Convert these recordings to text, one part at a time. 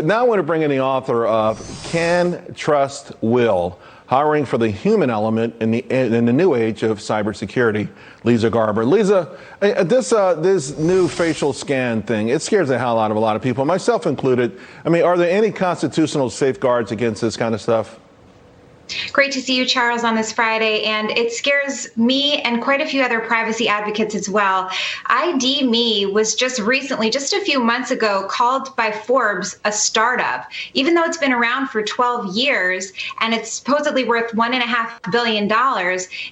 Now I want to bring in the author of Can Trust Will? Hiring for the Human Element in the New Age of Cybersecurity, Leeza Garber. Leeza, this new facial scan thing, it scares the hell out of a lot of people, myself included. I mean, are there any constitutional safeguards against this kind of stuff? Great to see you, Charles, on this Friday, and it scares me and quite a few other privacy advocates as well. ID.me was just recently, just a few months ago, called by Forbes a startup, even though it's been around for 12 years and it's supposedly worth $1.5 billion.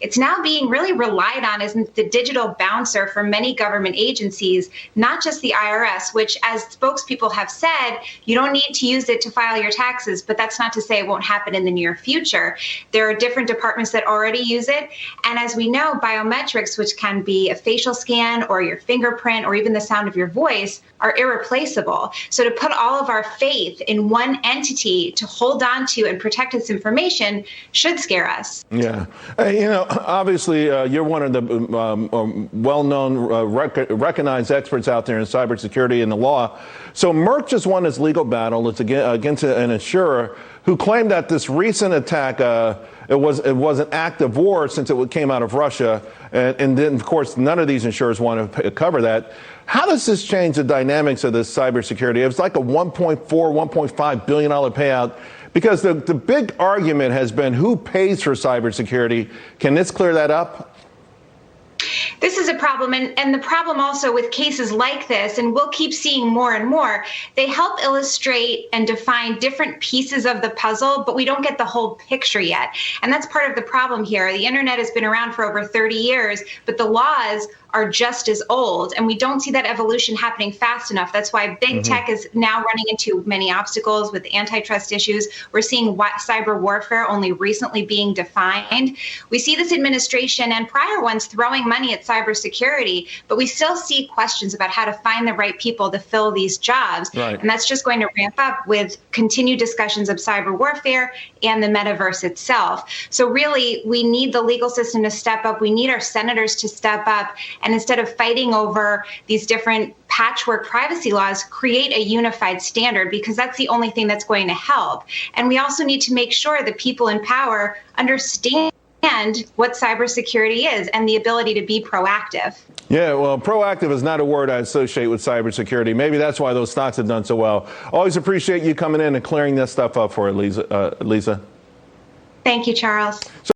It's now being really relied on as the digital bouncer for many government agencies, not just the IRS, which, as spokespeople have said, you don't need to use it to file your taxes, but that's not to say it won't happen in the near future. There are different departments that already use it. And as we know, biometrics, which can be a facial scan or your fingerprint or even the sound of your voice, are irreplaceable. So to put all of our faith in one entity to hold on to and protect its information should scare us. Yeah. Obviously, you're one of the well-known, recognized experts out there in cybersecurity and the law. So Merck just won its legal battle. It's against an insurer who claimed that this recent attack, it was an act of war since it came out of Russia. And then, of course, none of these insurers want to cover that. How does this change the dynamics of this cybersecurity? It was like a $1.5 billion payout. Because the big argument has been who pays for cybersecurity. Can this clear that up? This is a problem, and the problem also with cases like this, and we'll keep seeing more and more, they help illustrate and define different pieces of the puzzle, but we don't get the whole picture yet. And that's part of the problem here. The internet has been around for over 30 years, but the laws are just as old, and we don't see that evolution happening fast enough. That's why big tech is now running into many obstacles with antitrust issues. We're seeing cyber warfare only recently being defined. We see this administration and prior ones throwing money at cybersecurity, but we still see questions about how to find the right people to fill these jobs. Right. And that's just going to ramp up with continued discussions of cyber warfare and the metaverse itself. So really, we need the legal system to step up. We need our senators to step up. And instead of fighting over these different patchwork privacy laws, create a unified standard, because that's the only thing that's going to help. And we also need to make sure that people in power understand what cybersecurity is and the ability to be proactive. Yeah, well, proactive is not a word I associate with cybersecurity. Maybe that's why those stocks have done so well. Always appreciate you coming in and clearing this stuff up for it, Leeza. Thank you, Charles.